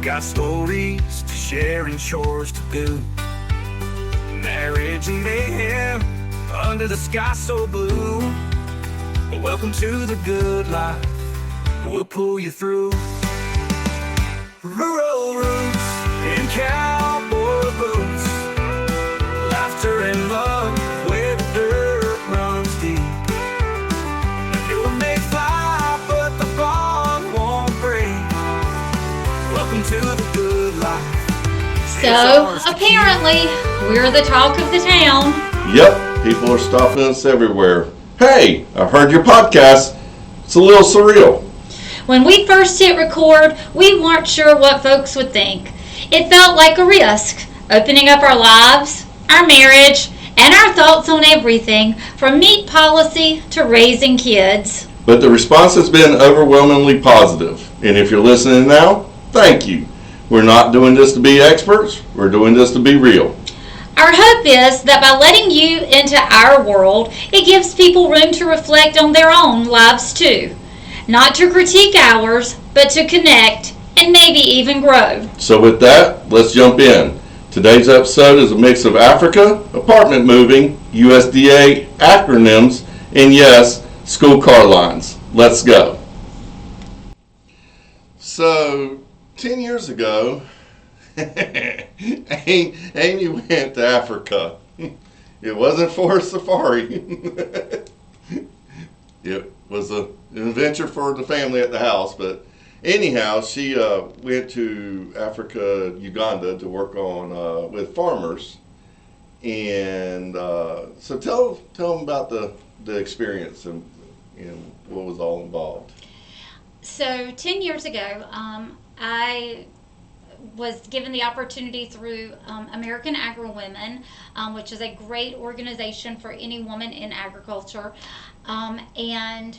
got stories to share and chores to do. Marriage and mayhem under the sky so blue. Welcome to the good life, we'll pull you through. Rural roots in cowboy boots, laughter and love where the dirt runs deep. It may fly, but the bond won't break. Welcome to the good life. So, apparently, we're the talk of the town. Yep, people are stopping us everywhere. Hey, I heard your podcast. It's a little surreal. When we first hit record, we weren't sure what folks would think. It felt like a risk, opening up our lives, our marriage, and our thoughts on everything, from meat policy to raising kids. But the response has been overwhelmingly positive. And if you're listening now, thank you. We're not doing this to be experts. We're doing this to be real. Our hope is that by letting you into our world, it gives people room to reflect on their own lives too. Not to critique ours, but to connect and maybe even grow. So with that, let's jump in. Today's episode is a mix of Africa, apartment moving, USDA acronyms, and yes, school car lines. Let's go. So, 10 years ago, Amy went to Africa. It wasn't for a safari. It was an adventure for the family at the house. But anyhow, she went to Africa, Uganda, to work on with farmers. And so tell them about the experience and what was all involved. So 10 years ago, I was given the opportunity through American Agri-Women, which is a great organization for any woman in agriculture, and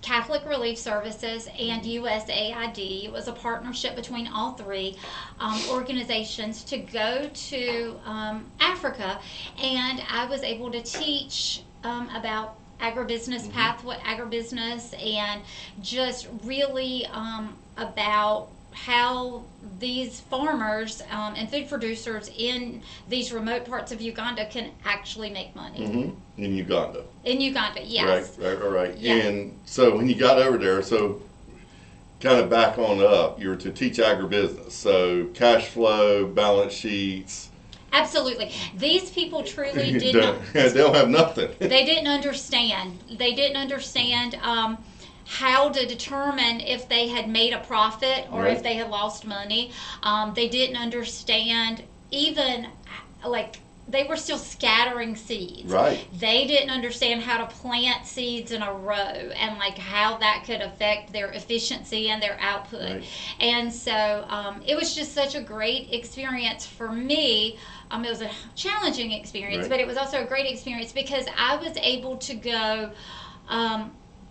Catholic Relief Services and USAID. It was a partnership between all three organizations to go to Africa, and I was able to teach about agribusiness, pathway agribusiness, and just really about how these farmers and food producers in these remote parts of Uganda can actually make money. Mm-hmm. In Uganda. In Uganda, yes. Right. Yeah. And so when you got over there, so kind of back on up, you were to teach agribusiness. So cash flow, balance sheets. Absolutely. These people truly did they not. They don't have nothing. They didn't understand. They didn't understand how to determine if they had made a profit or Right. if they had lost money. They didn't understand even, like, they were still scattering seeds. Right. They didn't understand how to plant seeds in a row and like how that could affect their efficiency and their output. Right. And so it was just such a great experience for me. It was a challenging experience, Right. but it was also a great experience because I was able to go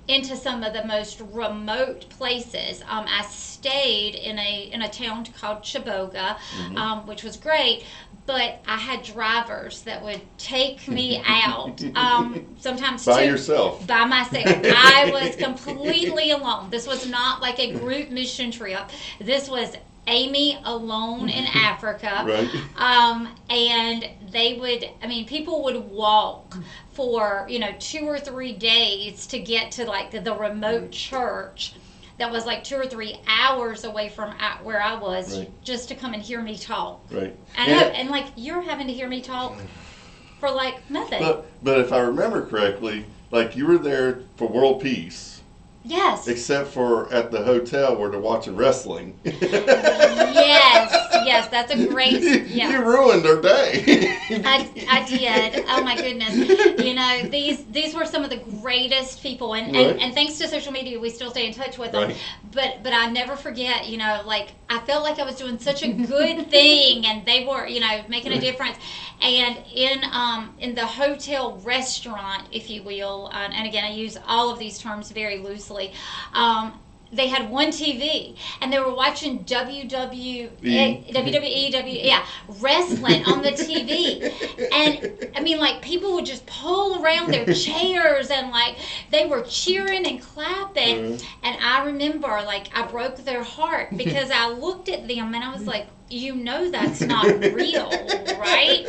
into some of the most remote places. I stayed in a town called Chiboga, which was great, but I had drivers that would take me out, sometimes By yourself. By myself. I was completely alone. This was not like a group mission trip. This was Amy alone in Africa. Right. And people would walk for, 2 or 3 days to get to like the remote church that was like 2 or 3 hours away from where I was, Right. just to come and hear me talk. Right. And like you're having to hear me talk for like nothing. But if I remember correctly, like you were there for world peace. Yes. Except for at the hotel where they're watching wrestling. Yes, that's a great. Yeah. You ruined their day. I did. Oh my goodness. These were some of the greatest people, and, Right. and thanks to social media, we still stay in touch with them. Right. But I never forget. Like I felt like I was doing such a good thing, and they were, making a difference. And in the hotel restaurant, if you will, and again I use all of these terms very loosely. they had one TV and they were watching wrestling on the TV. And I mean, like, people would just pull around their chairs and like they were cheering and clapping. And I remember, like, I broke their heart because I looked at them and I was like, you know, that's not real, right?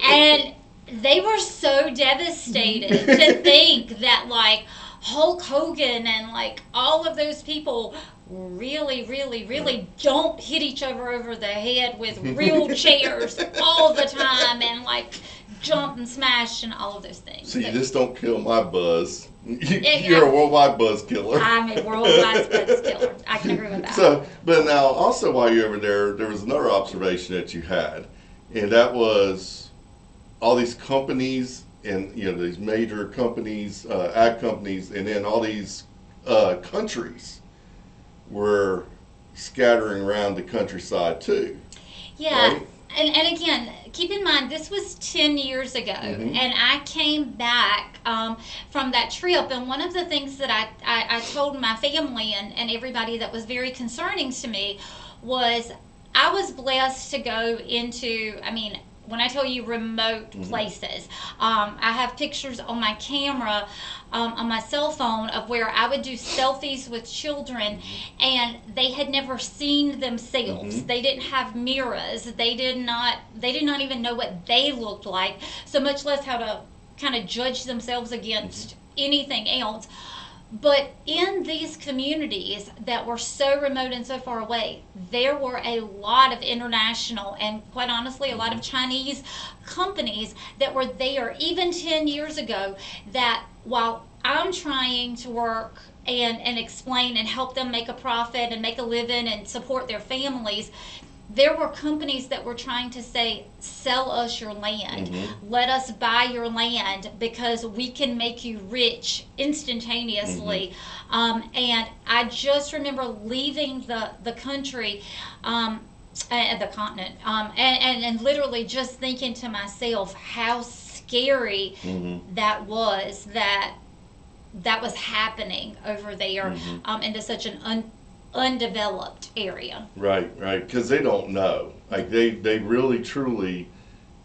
And they were so devastated to think that, like, Hulk Hogan and like all of those people really don't hit each other over the head with real chairs all the time and like jump and smash and all of those things. So you just don't kill my buzz. You're a worldwide buzz killer. I'm a worldwide buzz killer. I can agree with that. So, but now also while you're over there was another observation that you had, and that was all these companies. And you know, these major companies, ag companies, and then all these countries were scattering around the countryside too. Yeah, right? and again, keep in mind this was 10 years ago, and I came back from that trip, and one of the things that I told my family and everybody that was very concerning to me was I was blessed to go into, I mean, when I tell you remote places, I have pictures on my camera, on my cell phone, of where I would do selfies with children, and they had never seen themselves. They didn't have mirrors. They did not even know what they looked like, so much less how to kind of judge themselves against anything else. But in these communities that were so remote and so far away, there were a lot of international and, quite honestly, a lot of Chinese companies that were there even 10 years ago, that while I'm trying to work and explain and help them make a profit and make a living and support their families, there were companies that were trying to say, sell us your land. Let us buy your land because we can make you rich instantaneously. And I just remember leaving the country, the continent, and literally just thinking to myself how scary that was happening over there, into such an undeveloped area. Right, because they don't know. Like they really truly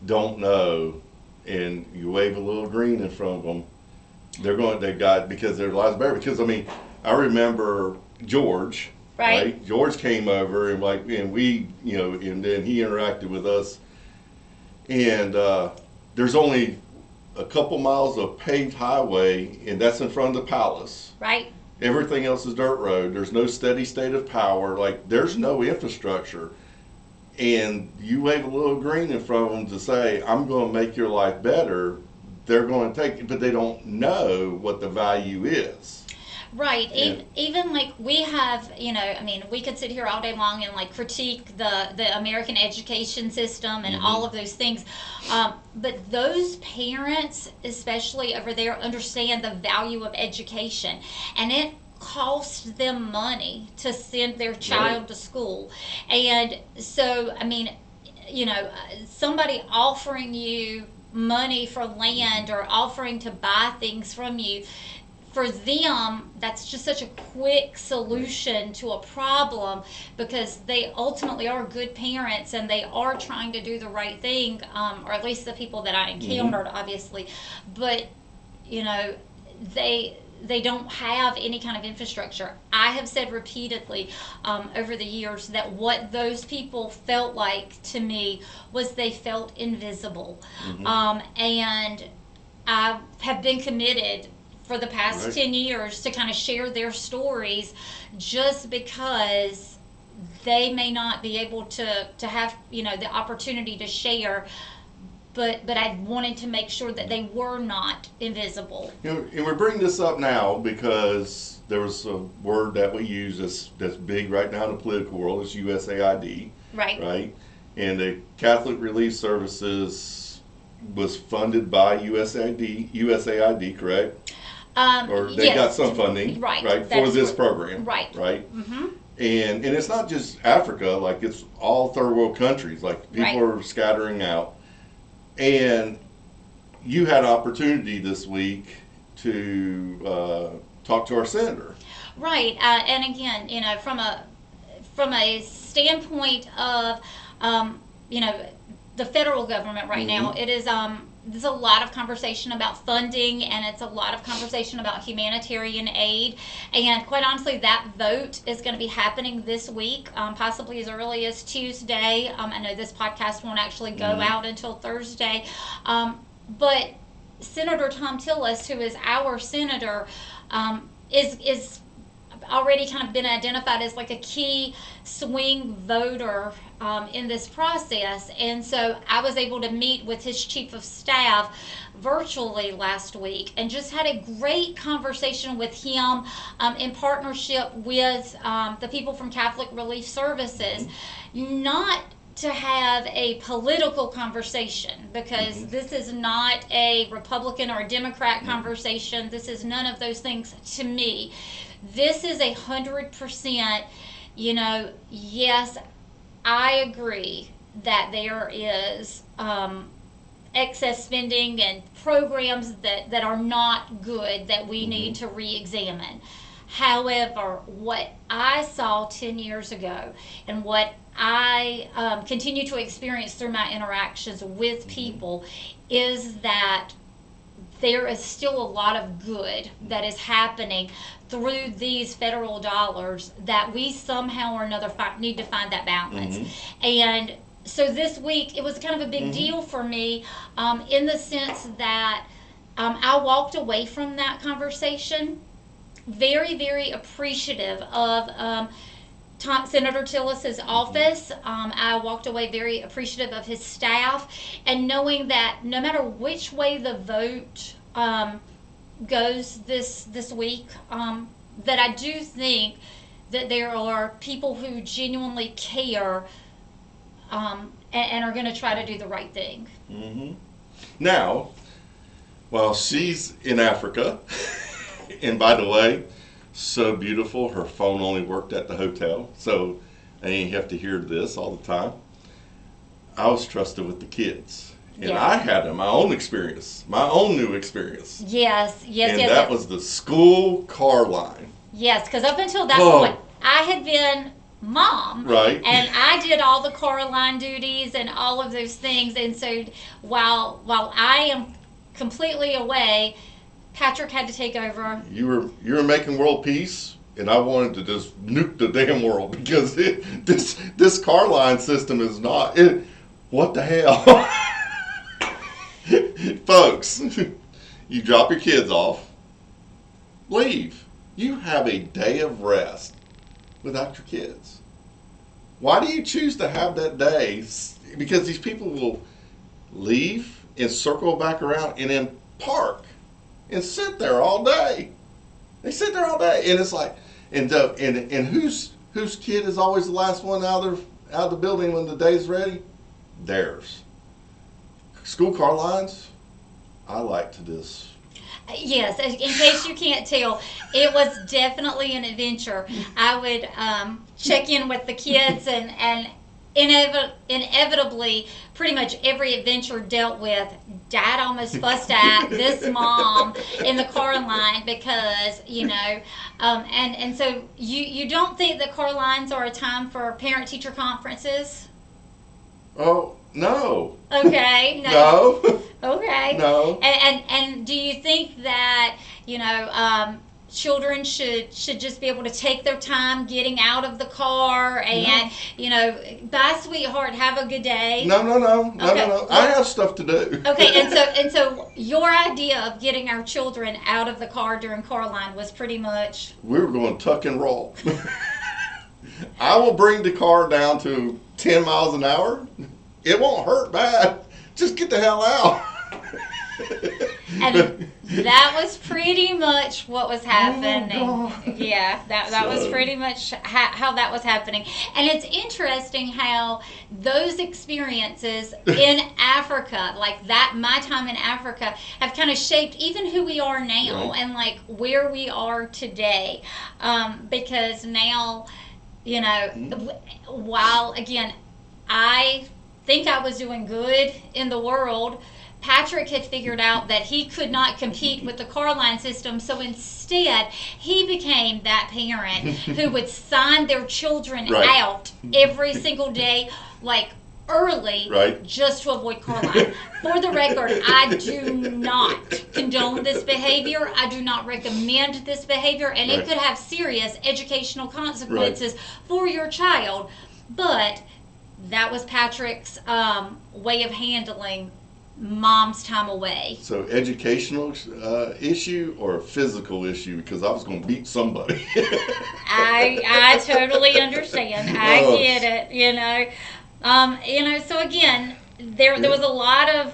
don't know, and you wave a little green in front of them, because their lives better. Because I mean, I remember George. Right. George came over and we, you know, and then he interacted with us. And there's only a couple miles of paved highway, and that's in front of the palace. Right. Everything else is dirt road. There's no steady state of power. Like, there's no infrastructure. And you wave a little green in front of them to say, I'm going to make your life better. They're going to take it, but they don't know what the value is. Right. Yeah. Even like we have, you know, I mean, we could sit here all day long and like critique the American education system and all of those things. But those parents, especially over there, understand the value of education. And it costs them money to send their child to school. And so, I mean, you know, somebody offering you money for land or offering to buy things from you, for them, that's just such a quick solution to a problem, because they ultimately are good parents and they are trying to do the right thing, or at least the people that I encountered, obviously. But, you know, they don't have any kind of infrastructure. I have said repeatedly over the years that what those people felt like to me was they felt invisible. And I have been committed for the past 10 years to kind of share their stories, just because they may not be able to have, you know, the opportunity to share, but I wanted to make sure that they were not invisible. You know, and we're bringing this up now because there was a word that we use that's big right now in the political world, is USAID. Right? And the Catholic Relief Services was funded by USAID, correct? Or they got some funding, for this program, right? And it's not just Africa; like, it's all third world countries. Like, people are scattering out, and you had opportunity this week to talk to our senator. Right, and again, from a standpoint of, you know, the federal government right now, it is there's a lot of conversation about funding, and it's a lot of conversation about humanitarian aid. And quite honestly, that vote is going to be happening this week, possibly as early as Tuesday. I know this podcast won't actually go out until Thursday, but Senator Tom Tillis, who is our senator, is already kind of been identified as like a key swing voter in this process. And so I was able to meet with his chief of staff virtually last week and just had a great conversation with him in partnership with the people from Catholic Relief Services, not to have a political conversation, because this is not a Republican or a Democrat conversation. This is none of those things to me. This is 100%, yes, I agree that there is excess spending and programs that are not good that we need to re-examine. However, what I saw 10 years ago and what I continue to experience through my interactions with people is that there is still a lot of good that is happening through these federal dollars that we somehow or another need to find that balance. And so this week, it was kind of a big deal for me in the sense that I walked away from that conversation very, very appreciative of Senator Tillis's office. I walked away very appreciative of his staff, and knowing that no matter which way the vote goes this week, that I do think that there are people who genuinely care and are going to try to do the right thing. Now, while she's in Africa, and by the way, so beautiful, her phone only worked at the hotel, so I didn't have to hear this all the time. I was trusted with the kids. And I had my own experience, my own new experience. Yes. And that was the school car line. Yes, because up until that point, I had been mom. Right. And I did all the car line duties and all of those things. And so while I am completely away, Patrick had to take over. You were making world peace, and I wanted to just nuke the damn world because this car line system is not it. What the hell, folks? You drop your kids off, leave. You have a day of rest without your kids. Why do you choose to have that day? Because these people will leave and circle back around and then park and sit there all day. They sit there all day, and it's like, and whose kid is always the last one out of the building when the day's ready? Theirs. School car lines, I like to just. Yes, in case you can't tell, it was definitely an adventure. I would check in with the kids, and inevitably, pretty much every adventure dealt with Dad almost fussed at this mom in the car line because, and so you don't think that car lines are a time for parent-teacher conferences? Oh, no. Okay. No. Okay. No. And do you think that, children should just be able to take their time getting out of the car and, bye, sweetheart, have a good day? No. I have stuff to do. Okay, and so your idea of getting our children out of the car during car line was pretty much? We were going tuck and roll. I will bring the car down to 10 miles an hour. It won't hurt bad. Just get the hell out. And that was pretty much what was happening. Oh, yeah, that was pretty much how that was happening. And it's interesting how those experiences in Africa, like that, my time in Africa, have kind of shaped even who we are now and like where we are today. Because now, while again, I think I was doing good in the world, Patrick had figured out that he could not compete with the car line system, so instead he became that parent who would sign their children Right. out every single day, like early, Right. just to avoid car line. For the record, I do not condone this behavior. I do not recommend this behavior, and Right. it could have serious educational consequences for your child. But that was Patrick's way of handling mom's time away. So educational issue or a physical issue? Because I was going to beat somebody. I totally understand. I Oh. get it. So again, there was a lot of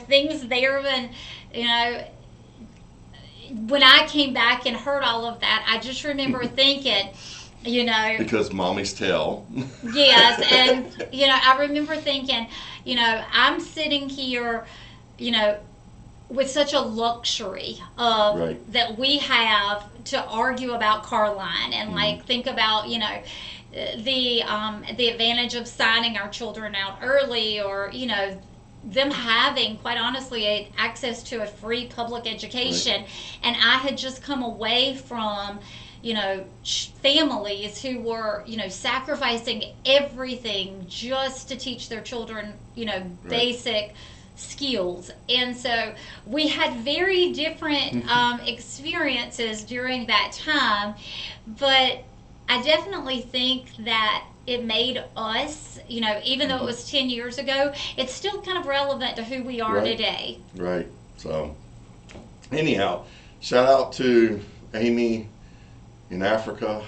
things there, and when I came back and heard all of that, I just remember thinking, Because mommies tell. yes, and I remember thinking, I'm sitting here, with such a luxury of Right. that we have to argue about car line and like think about the advantage of signing our children out early, or them having, quite honestly, access to a free public education. Right. And I had just come away from families who were sacrificing everything just to teach their children basic skills. And so we had very different experiences during that time, but I definitely think that it made us, even though it was 10 years ago, it's still kind of relevant to who we are Right. today. Right. So, anyhow, shout out to Amy in Africa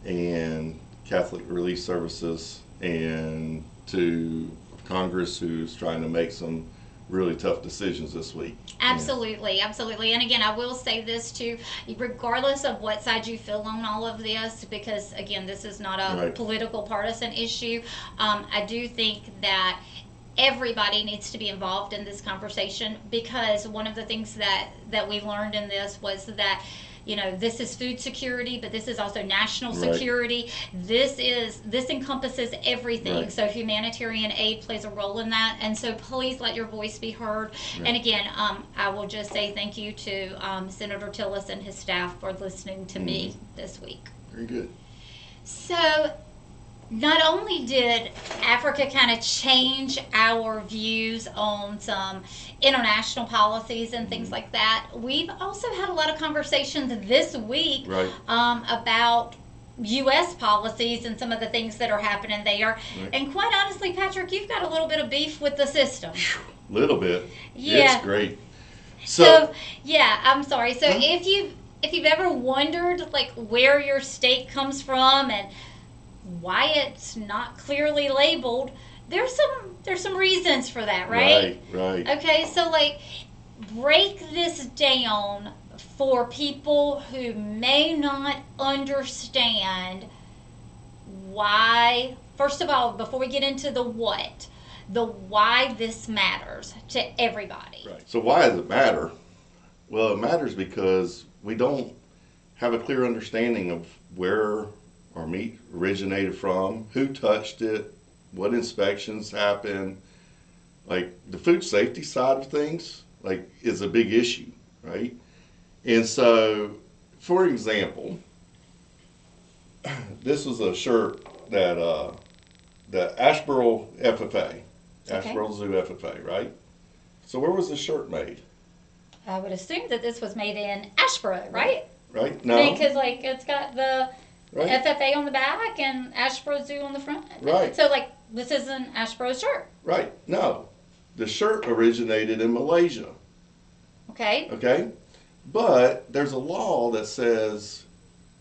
and Catholic Relief Services, and to Congress, who's trying to make some really tough decisions this week. Absolutely, absolutely. And again, I will say this too, regardless of what side you feel on all of this, because again, this is not a Right. political partisan issue, I do think that everybody needs to be involved in this conversation, because one of the things that we learned in this was that this is food security, but this is also national Right. security. This encompasses everything. Right. So humanitarian aid plays a role in that. And so please let your voice be heard. Right. And again, I will just say thank you to Senator Tillis and his staff for listening to me this week. Very good. So not only did Africa kind of change our views on some international policies and things like that, we've also had a lot of conversations this week Right. about U.S. policies and some of the things that are happening there. Right. And quite honestly, Patrick, you've got a little bit of beef with the system. Little bit. Yeah. It's great. So yeah, I'm sorry. So Huh? if you've ever wondered like where your state comes from and why it's not clearly labeled, there's some reasons for that, right? Right. Okay, so like break this down for people who may not understand why. First of all, before we get into the why this matters to everybody. Right. So why does it matter? Well, it matters because we don't have a clear understanding of where our meat originated from, who touched it, what inspections happened. Like the food safety side of things, like is a big issue, right? And so, for example, this was a shirt that the Asheboro FFA, Asheboro Zoo FFA, right? So where was this shirt made? I would assume that this was made in Asheboro, right? Right? No. Because like it's got the Right. FFA on the back and Asheboro Zoo on the front. Right. So like this is an Asheboro shirt. Right. No. The shirt originated in Malaysia. Okay. Okay? But there's a law that says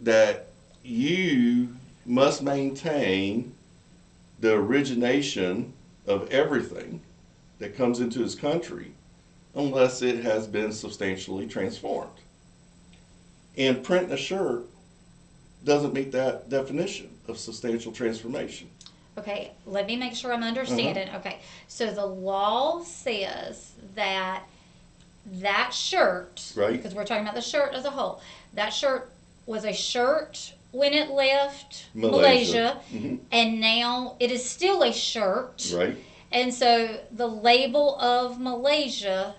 that you must maintain the origination of everything that comes into this country unless it has been substantially transformed. And printing a shirt doesn't meet that definition of substantial transformation. Okay, let me make sure I'm understanding. Okay, so the law says that shirt, Right. because we're talking about the shirt as a whole, that shirt was a shirt when it left Malaysia, Mhm. and now it is still a shirt, Right. And so the label of Malaysia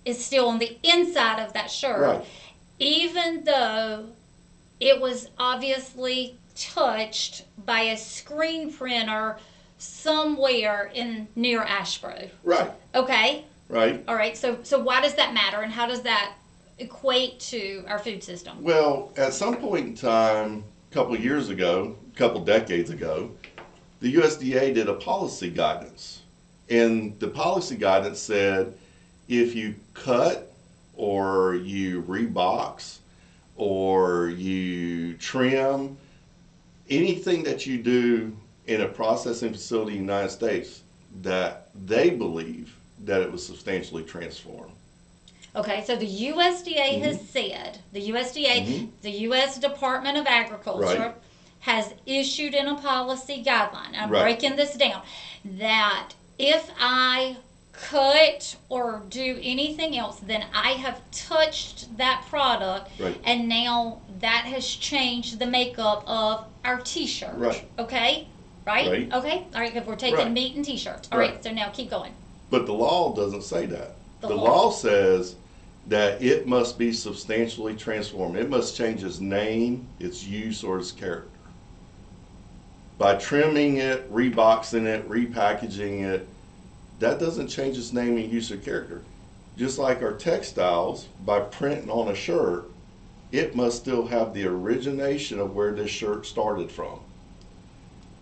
is still on the inside of that shirt, Right. even though it was obviously touched by a screen printer somewhere in near Ashboro. Right. Okay. Right. All right. So why does that matter, and how does that equate to our food system? Well, at some point in time, a couple of years ago, a couple decades ago, the USDA did a policy guidance. And the policy guidance said if you cut or you rebox or you trim, anything that you do in a processing facility in the United States, that they believe that it was substantially transformed. Okay, so the USDA has said, the U.S. Department of Agriculture, Right. has issued in a policy guideline. I'm Right. breaking this down. That if I cut or do anything else, then I have touched that product, Right. and now that has changed the makeup of our T-shirt. Right. Okay, right? Right. Okay, all right. If we're taking Right. meat and T-shirts, all right. Right. So now keep going. But the law doesn't say that. The The law. law says that it must be substantially transformed. It must change its name, its use, or its character. By trimming it, reboxing it, repackaging it, that doesn't change its name and use or character. Just like our textiles, by printing on a shirt, it must still have the origination of where this shirt started from.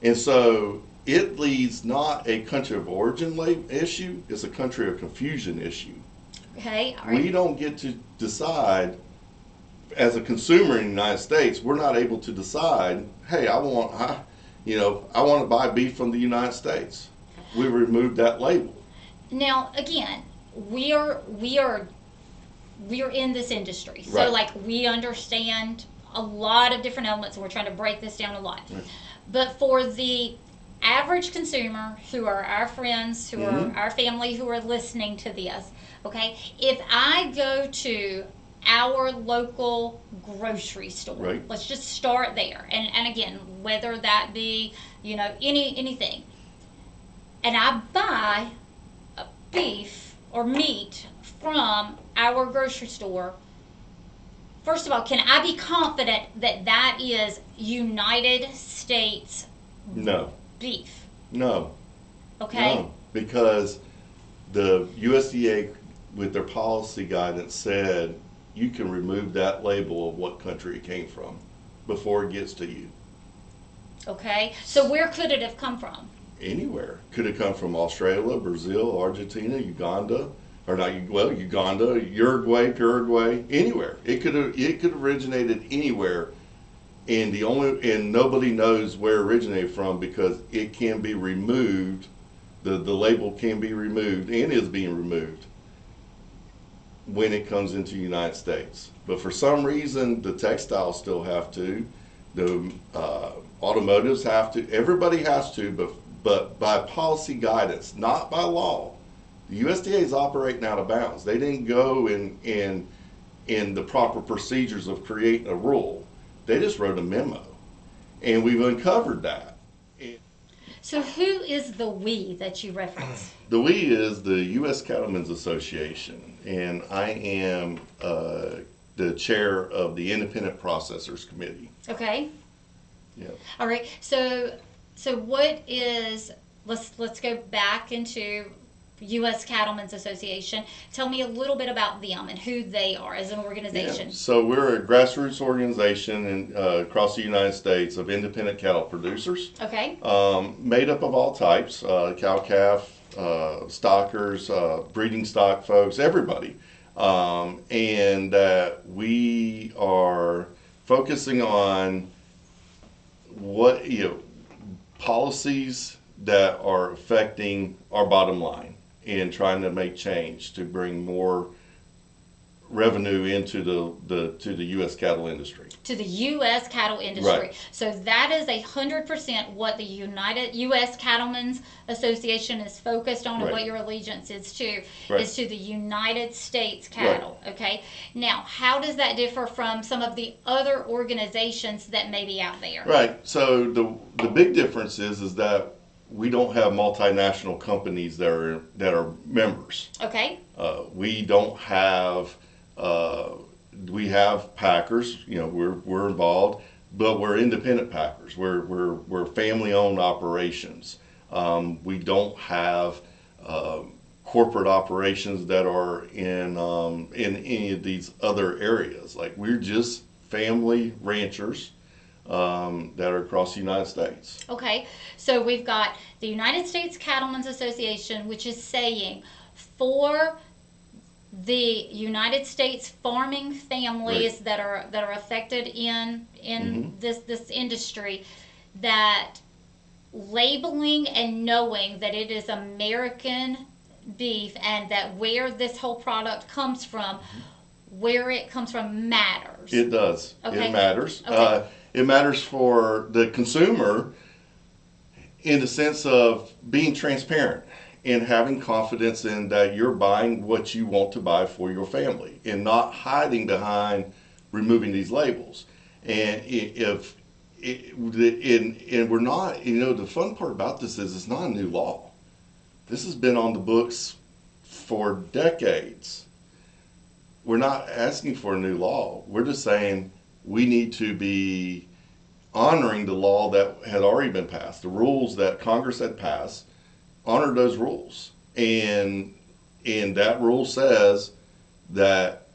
And so it leads not a country of origin issue, it's a country of confusion issue. Okay, all right. We don't get to decide, as a consumer in the United States, we're not able to decide, hey, I want to buy beef from the United States. We removed that label. Now, again, we are in this industry, so Right. like we understand a lot of different elements, and we're trying to break this down a lot. Right. But for the average consumer, who are our friends, who Mhm. are our family, who are listening to this, okay, if I go to our local grocery store, Right. let's just start there, and again, whether that be anything, and I buy a beef or meat from our grocery store, first of all, can I be confident that that is United States No, beef? no, Okay? no. Because the USDA, with their policy guidance, said you can remove that label of what country it came from before it gets to you. Okay? So where could it have come from? Anywhere. Could have come from Australia, Brazil, Argentina, Uganda, or not, Uganda, Uruguay, Paraguay, anywhere. It could have originated anywhere, and nobody knows where it originated from because it can be removed. The label can be removed and is being removed when it comes into the United States. But for some reason, the textiles still have to, the automotives have to, everybody has to, but by policy guidance, not by law. The USDA is operating out of bounds. They didn't go in the proper procedures of creating a rule. They just wrote a memo, and we've uncovered that. So who is the we that you reference? The we is the U.S. Cattlemen's Association, and I am the chair of the Independent Processors Committee. Okay? Yeah. All right. So what is, let's go back into U.S. Cattlemen's Association. Tell me a little bit about them and who they are as an organization. Yeah. So we're a grassroots organization across the United States of independent cattle producers, Okay. made up of all types, cow-calf, stockers, breeding stock folks, everybody. And we are focusing on policies that are affecting our bottom line and trying to make change to bring more revenue into the U.S. cattle industry. To the U.S. cattle industry. Right. So that is 100% what the United U.S. Cattlemen's Association is focused on, and Right. what your allegiance is to, Right. is to the United States cattle. Okay. Now, how does that differ from some of the other organizations that may be out there? Right. So the big difference is that we don't have multinational companies that are members. Okay. We don't have. We have packers. You know, we're involved, but we're independent packers. We're family owned operations. We don't have corporate operations that are in any of these other areas. Like, we're just family ranchers that are across the United States. Okay, so we've got the United States Cattlemen's Association, which is saying for the United States farming families Right. that are affected in Mhm. this industry, that labeling and knowing that it is American beef and that where this whole product comes from, where it comes from matters. It does. Okay. It matters. Okay. It matters for the consumer in the sense of being transparent and having confidence in that you're buying what you want to buy for your family and not hiding behind removing these labels. And if and we're not, you know, the fun part about this is it's not a new law. This has been on the books for decades. We're not asking for a new law. We're just saying we need to be honoring the law that had already been passed, the rules that Congress had passed. Honor those rules, and that rule says that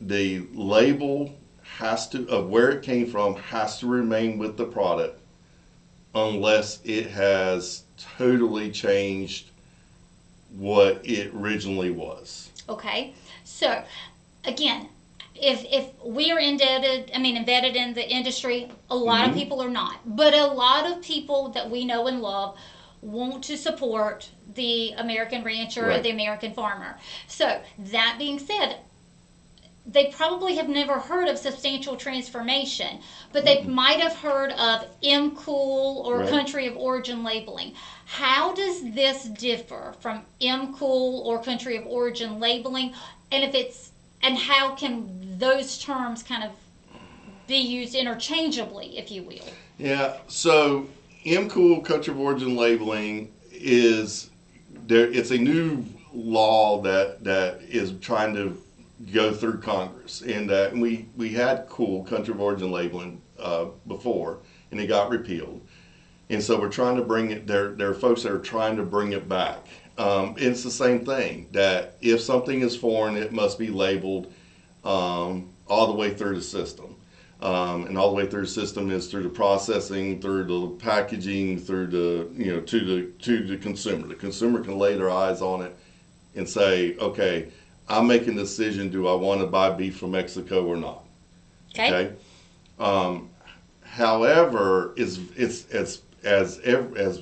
the label has to, of where it came from, has to remain with the product unless it has totally changed what it originally was. Okay, so again, if we are embedded in the industry, a lot of Mhm. people are not, but a lot of people that we know and love want to support the American rancher, Right. the American farmer. So that being said, they probably have never heard of substantial transformation, but they might have heard of MCOOL or Right. country of origin labeling. How does this differ from MCOOL or country of origin labeling? And how can those terms kind of be used interchangeably, if you will? Yeah, so MCOOL, country of origin labeling, is there. It's a new law that is trying to go through Congress, and we had cool country of origin labeling before, and it got repealed, and so we're trying to bring it. There are folks that are trying to bring it back. It's the same thing, that if something is foreign, it must be labeled all the way through the system. And all the way through the system is through the processing, through the packaging, through the, you know, to the consumer. The consumer can lay their eyes on it and say, okay, I'm making a decision: do I want to buy beef from Mexico or not? Okay. However, it's as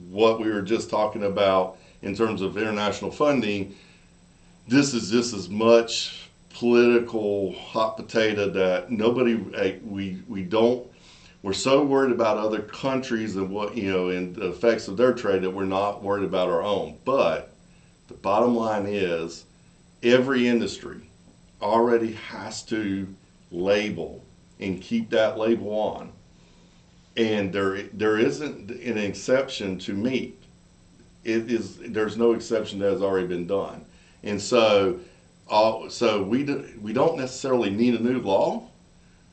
what we were just talking about in terms of international funding. This is just as much political hot potato that nobody, we don't, we're so worried about other countries and what, you know, and the effects of their trade, that we're not worried about our own. But the bottom line is, every industry already has to label and keep that label on, and there isn't an exception to meat. There's no exception that has already been done. And so we don't necessarily need a new law.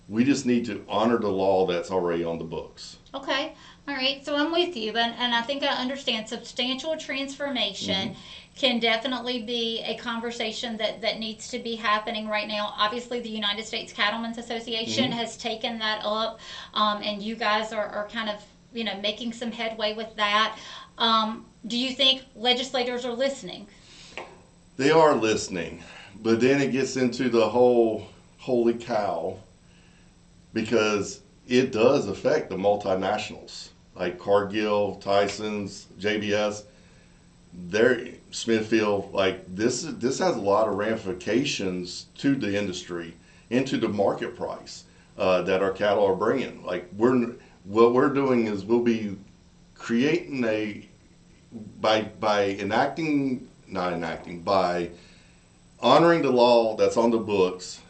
We just need to honor the law that's already on the books. Okay. All right. So I'm with you, and I think I understand substantial transformation can definitely be a conversation that needs to be happening right now. Obviously, the United States Cattlemen's Association has taken that up, and you guys are kind of, you know, making some headway with that. Do you think legislators are listening? They are listening, but then it gets into the whole holy cow, because it does affect the multinationals like Cargill, Tyson's, JBS. Smithfield. Like, this has a lot of ramifications to the industry and to the market price that our cattle are bringing. Like, what we're doing is we'll be creating by honoring the law that's on the books.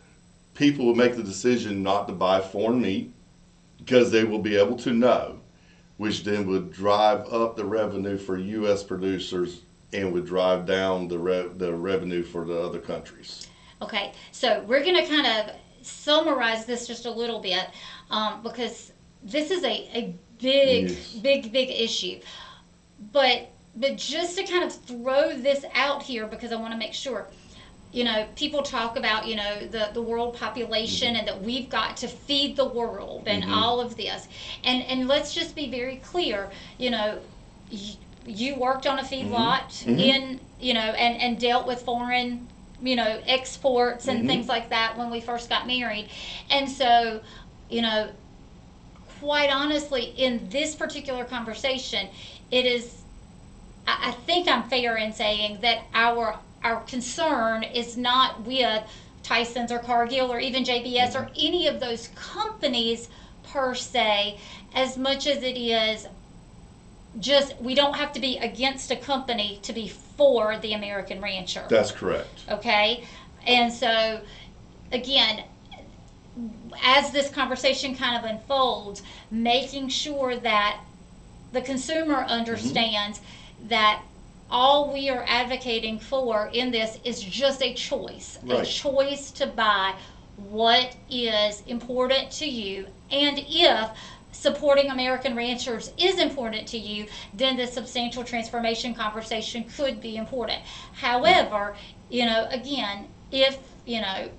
People will make the decision not to buy foreign meat because they will be able to know which then would drive up the revenue for U.S. producers and would drive down the revenue for the other countries. Okay, so we're going to kind of summarize this just a little bit because this is a big, Yes. big issue. But just to kind of throw this out here because I want to make sure, people talk about, the world population and that we've got to feed the world and all of this. And let's just be very clear, you worked on a feedlot in, and dealt with foreign, exports and things like that when we first got married. And so, quite honestly, in this particular conversation, it is, I think I'm fair in saying that our concern is not with Tyson's or Cargill or even JBS or any of those companies per se, as much as it is just we don't have to be against a company to be for the American rancher. That's correct. Okay? And so, again, as this conversation kind of unfolds, making sure that the consumer understands that all we are advocating for in this is just a choice. Right. A choice to buy what is important to you. And if supporting American ranchers is important to you, then the substantial transformation conversation could be important. However, again, if,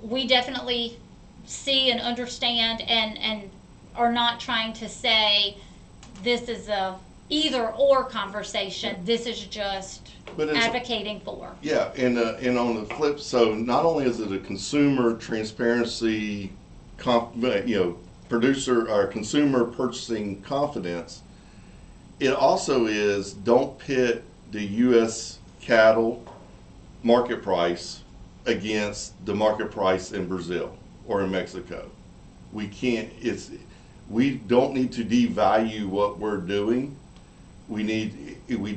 we definitely see and understand and are not trying to say this is a either or conversation, this is just advocating for. Yeah, and on the flip, so not only is it a consumer transparency, producer or consumer purchasing confidence, it also is don't pit the U.S. cattle market price against the market price in Brazil or in Mexico. We don't need to devalue what we're doing. We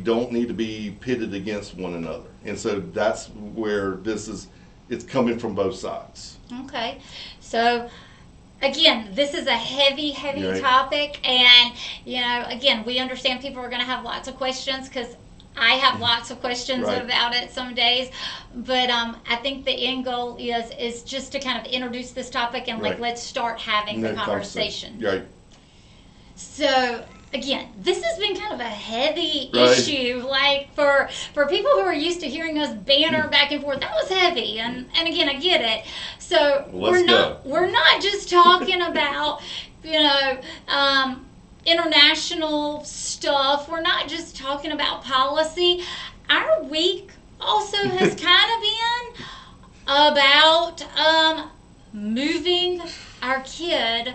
don't need to be pitted against one another. And so that's where it's coming from both sides. Okay. So again, this is a heavy Right. topic, and again, we understand people are going to have lots of questions because I have lots of questions Right. about it some days, but I think the end goal is just to kind of introduce this topic and Right. let's start having the conversation. Right. So again, this has been kind of a heavy Right. issue. Like for people who are used to hearing us banter back and forth, that was heavy. And again, I get it. So Let's go. we're not just talking about international stuff. We're not just talking about policy. Our week also has kind of been about moving our kid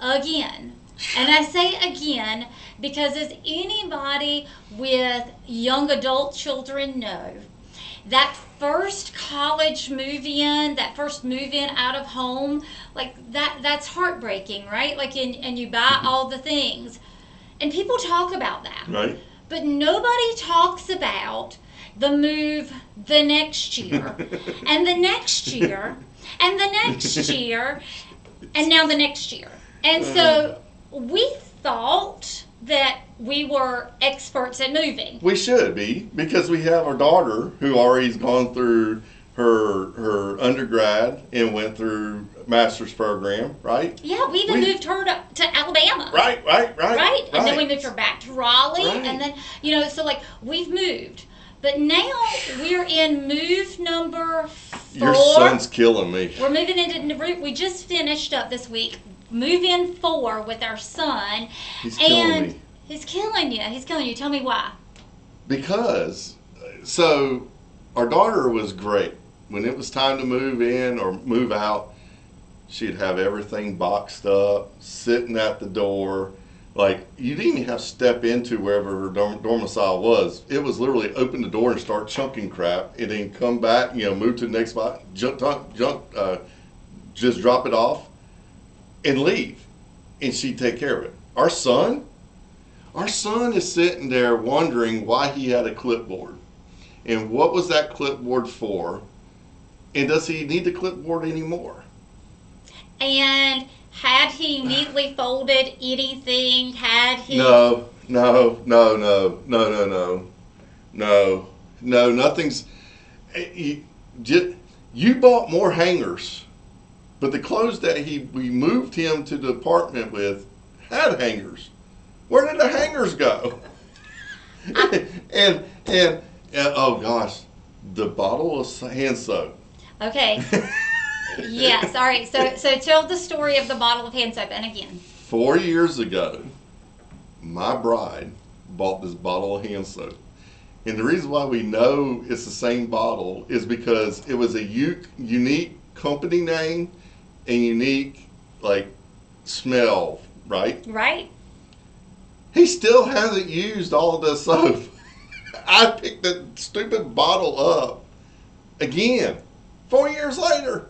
again. And I say again because as anybody with young adult children know, that first college move-in, that first move-in out of home, like that's heartbreaking, right? Like, and you buy all the things. And people talk about that. Right. But nobody talks about the move the next year, and the next year, and the next year, and now the next year. And so we thought that we were experts at moving. We should be, because we have our daughter who already's gone through her undergrad and went through master's program, right? Yeah, we even moved her to Alabama. Right. Right? And then we moved her back to Raleigh. Right. And then, so like we've moved. But now we're in move number 4. Your son's killing me. We're moving into, we just finished up this week, move in 4 with our son. He's killing me. He's killing you. Tell me why. Because, so our daughter was great. When it was time to move in or move out, she'd have everything boxed up, sitting at the door. Like, you didn't even have to step into wherever her domicile was. It was literally open the door and start chunking crap, and then come back, move to the next spot, just drop it off, and leave. And she'd take care of it. Our son is sitting there wondering why he had a clipboard. And what was that clipboard for? And does he need the clipboard anymore? And Had he neatly folded anything? Had he? No, nothing's. You bought more hangers, but the clothes that we moved him to the apartment with had hangers. Where did the hangers go? and oh gosh, the bottle of hand soap. Okay. Yes. All right. So tell the story of the bottle of hand soap. And again, 4 years ago, my bride bought this bottle of hand soap. And the reason why we know it's the same bottle is because it was a unique company name and unique, like, smell, right? Right. He still hasn't used all of the soap. I picked the stupid bottle up again 4 years later.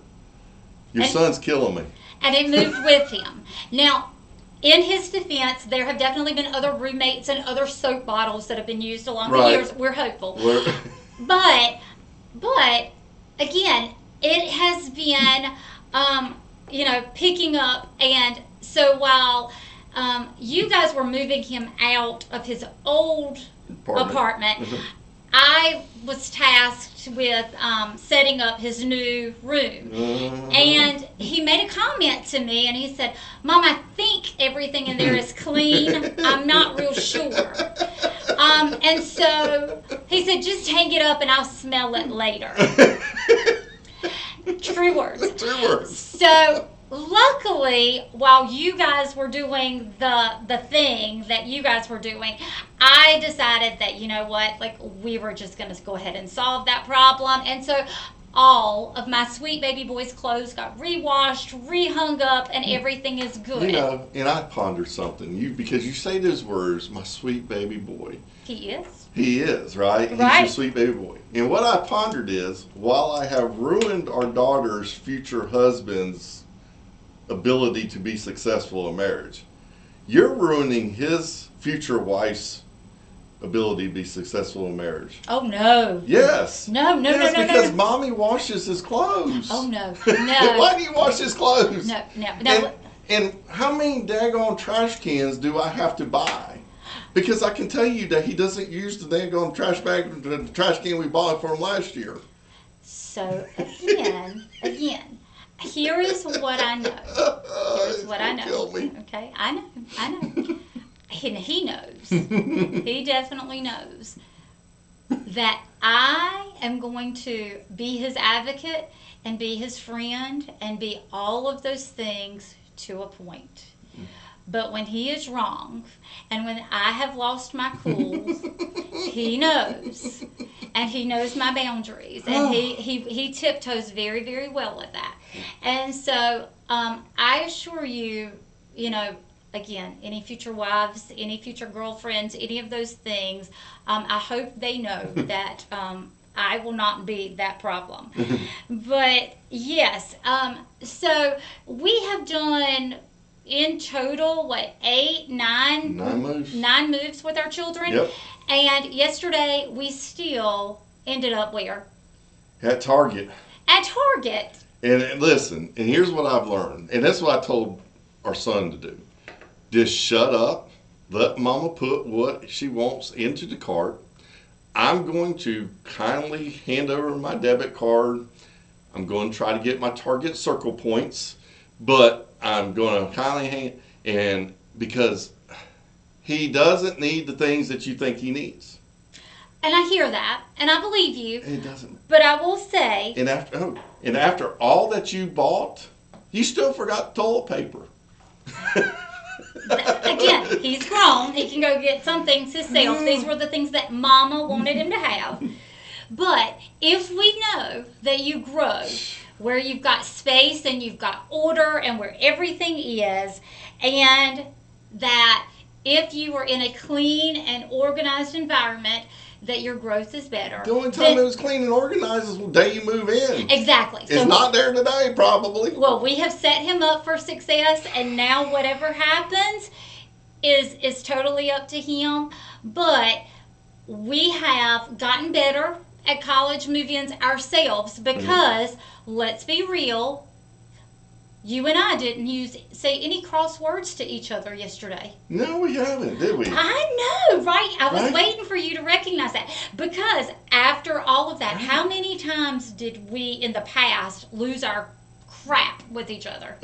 Your son's killing me. And it moved with him. Now, in his defense, there have definitely been other roommates and other soap bottles that have been used along the years. We're hopeful. But again, it has been, picking up. And so while you guys were moving him out of his old apartment, I was tasked with setting up his new room. And he made a comment to me, and he said, "Mom, I think everything in there is clean. I'm not real sure." And so he said, "Just hang it up and I'll smell it later." True words. True words. So luckily, while you guys were doing the thing that you guys were doing, I decided that, you know what, like, we were just going to go ahead and solve that problem. And so all of my sweet baby boy's clothes got re-washed, re-hung up, and everything is good. You know, and I pondered something. Because you say those words, my sweet baby boy. He is. He is, right? He's your sweet baby boy. And what I pondered is, while I have ruined our daughter's future husband's ability to be successful in marriage, you're ruining his future wife's ability to be successful in marriage. Oh, no. Yes. No. Because mommy washes his clothes. Oh, no. Why do you wash his clothes? No. And how many daggone trash cans do I have to buy? Because I can tell you that he doesn't use the daggone trash bag, the trash can we bought for him last year. So, again, here is what I know. Here's what I know. Kill me. Okay, I know. And he knows. He definitely knows that I am going to be his advocate and be his friend and be all of those things to a point. But when he is wrong and when I have lost my cool, he knows. And he knows my boundaries. And he tiptoes very, very well at that. And so I assure you, again, any future wives, any future girlfriends, any of those things, I hope they know that I will not be that problem. But yes, so we have done in total, nine moves with our children. Yep. And yesterday we still ended up where? At Target. At Target. And listen, and here's what I've learned, and that's what I told our son to do. Just shut up, let mama put what she wants into the cart. I'm going to kindly hand over my debit card. I'm going to try to get my Target circle points, but I'm going to kindly hand, and because he doesn't need the things that you think he needs. And I hear that, and I believe you. He doesn't. But I will say. And after all that you bought, you still forgot toilet paper. Again, he's grown. He can go get some things himself. These were the things that Mama wanted him to have. But if we know that you grow where you've got space and you've got order and where everything is, and that if you are in a clean and organized environment, that your growth is better. The only time it was clean and organized is the day you move in. Exactly. It's not there today, probably. Well, we have set him up for success, and now whatever happens is totally up to him. But we have gotten better at college move-ins ourselves because, let's be real, you and I didn't say any cross words to each other yesterday. No, we haven't, did we? I know, right? I was Right? waiting for you to recognize that. Because after all of that, how many times did we in the past lose our crap with each other?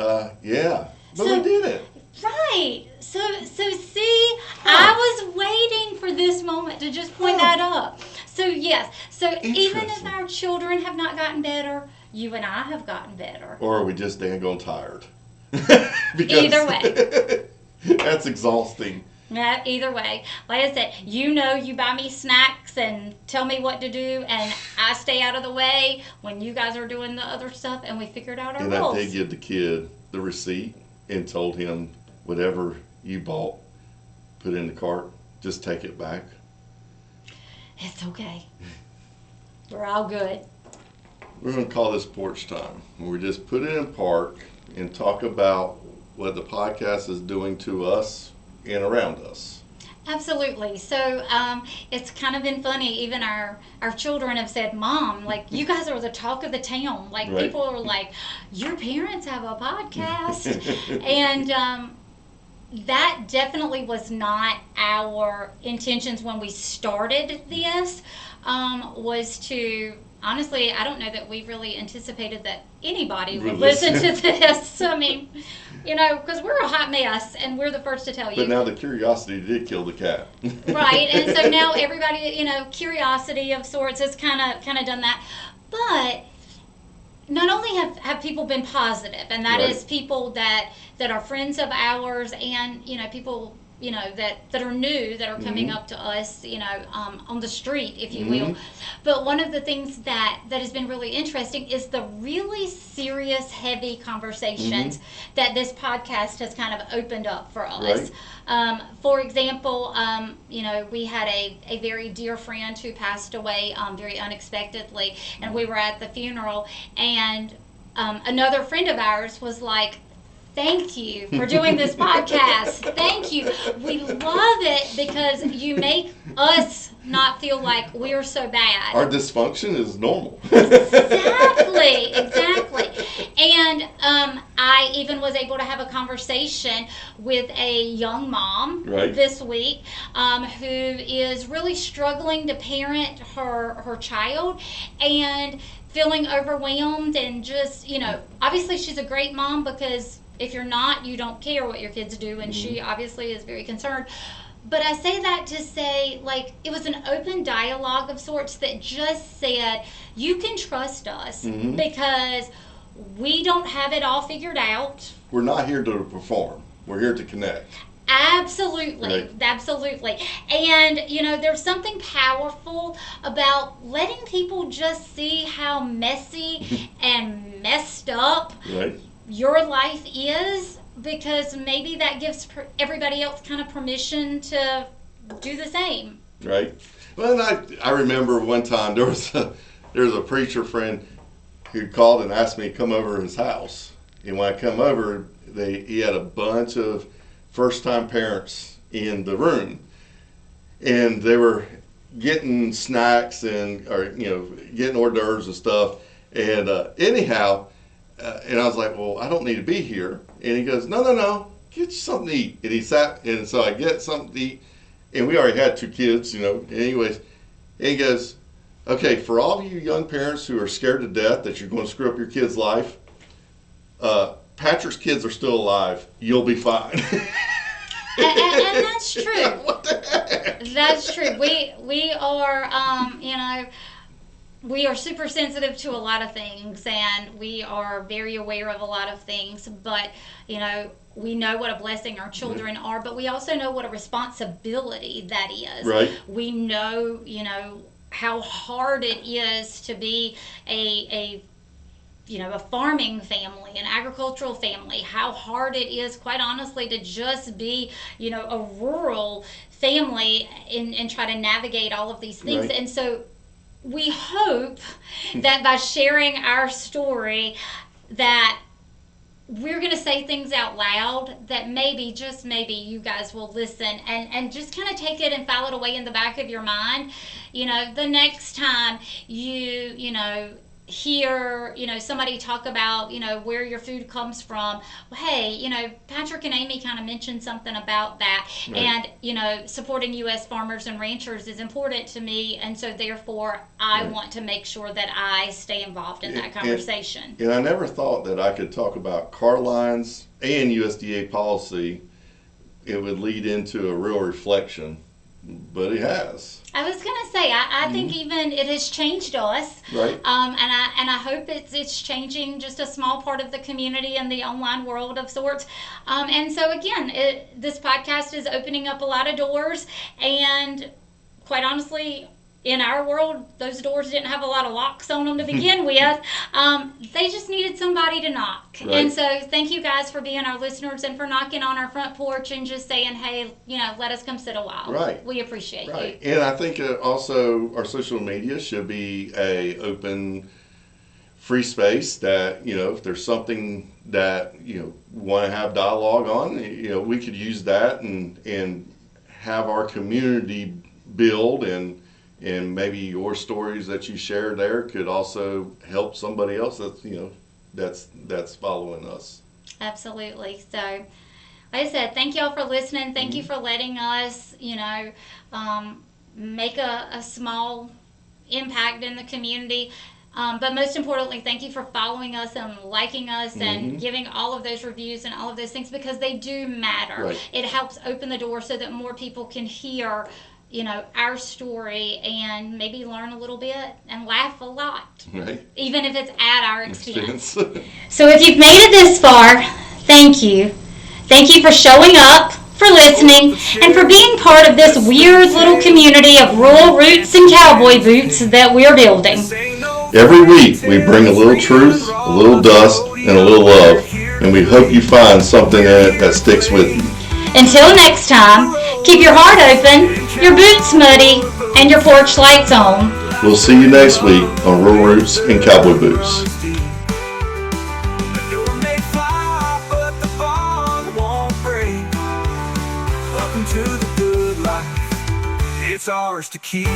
Yeah. But So- we didn't. Right. So see, I was waiting for this moment to just point that up. So yes. So even if Interesting. our children have not gotten better, you and I have gotten better. Or are we just dang tired? Either way. That's exhausting. Either way. Like I said, you buy me snacks and tell me what to do, and I stay out of the way when you guys are doing the other stuff, and we figured out our And I roles. did give the kid the receipt and told him, whatever you bought, put in the cart, just take it back. It's okay. We're all good. We're going to call this porch time. We just put it in park and talk about what the podcast is doing to us and around us. Absolutely. So it's kind of been funny. Even our children have said, "Mom, like you guys are the talk of the town." Like Right. people are like, "Your parents have a podcast," and that definitely was not our intentions when we started this. Was to honestly, I don't know that we really anticipated that anybody would listen to this. I mean, because we're a hot mess, and we're the first to tell you. But now the curiosity did kill the cat. Right, and so now everybody, curiosity of sorts has kind of done that. But not only have people been positive, and that Right. is people that are friends of ours, and people that are new, that are coming up to us, on the street, if you will. But one of the things that has been really interesting is the really serious, heavy conversations that this podcast has kind of opened up for us. Right. For example, we had a very dear friend who passed away very unexpectedly, and we were at the funeral, and another friend of ours was like, "Thank you for doing this podcast. Thank you. We love it because you make us not feel like we're so bad." Our dysfunction is normal. Exactly. And I even was able to have a conversation with a young mom Right. this week who is really struggling to parent her child and feeling overwhelmed, and just, obviously she's a great mom, because if you're not, you don't care what your kids do, and she obviously is very concerned. But I say that to say, like, it was an open dialogue of sorts that just said, you can trust us because we don't have it all figured out. We're not here to perform. We're here to connect. Absolutely. Right. Absolutely. And, there's something powerful about letting people just see how messy and messed up Right. your life is, because maybe that gives everybody else kind of permission to do the same. Right. Well, and I remember one time there was a preacher friend who called and asked me to come over to his house. And when I come over, he had a bunch of first-time parents in the room, and they were getting snacks and getting hors d'oeuvres and stuff. And anyhow. And I was like, well, I don't need to be here. And he goes, no, get you something to eat. And he sat, and so I get something to eat. And we already had 2 kids, anyways. And he goes, okay, for all of you young parents who are scared to death that you're going to screw up your kid's life, Patrick's kids are still alive. You'll be fine. And that's true. What the heck? That's true. We are, we are super sensitive to a lot of things, and we are very aware of a lot of things, but, we know what a blessing our children are, but we also know what a responsibility that is. Right. We know, how hard it is to be a farming family, an agricultural family, how hard it is, quite honestly, to just be, a rural family and try to navigate all of these things. Right. And so we hope that by sharing our story, that we're going to say things out loud that maybe, just maybe, you guys will listen and just kind of take it and file it away in the back of your mind. The next time you hear, somebody talk about, where your food comes from. Well, hey, Patrick and Amy kind of mentioned something about that. Right. And, supporting U.S. farmers and ranchers is important to me. And so therefore, I Right. want to make sure that I stay involved in that And- conversation. And I never thought that I could talk about car lines and USDA policy. It would lead into a real reflection, but it has. I was gonna say, I think even it has changed us, Right. and I hope it's changing just a small part of the community and the online world of sorts. And so again, this podcast is opening up a lot of doors, and quite honestly, in our world, those doors didn't have a lot of locks on them to begin with. They just needed somebody to knock. Right. And so thank you guys for being our listeners and for knocking on our front porch and just saying, hey, let us come sit a while. Right. We appreciate Right. you. And I think also our social media should be a open, free space that, if there's something that, want to have dialogue on, we could use that and have our community build, and maybe your stories that you share there could also help somebody else that's following us. Absolutely. So, like I said, thank y'all for listening. Thank you for letting us, make a small impact in the community. But most importantly, thank you for following us and liking us and giving all of those reviews and all of those things, because they do matter. Right. It helps open the door so that more people can hear, our story and maybe learn a little bit and laugh a lot, Right. even if it's at our expense. Expense. So if you've made it this far, thank you. Thank you for showing up, for listening, and for being part of this weird little community of rural roots and cowboy boots that we're building. Every week we bring a little truth, a little dust, and a little love, and we hope you find something in it that sticks with you. Until next time, keep your heart open, your boots muddy, and your porch lights on. We'll see you next week on Rural Roots and Cowboy Boots. It's ours to keep.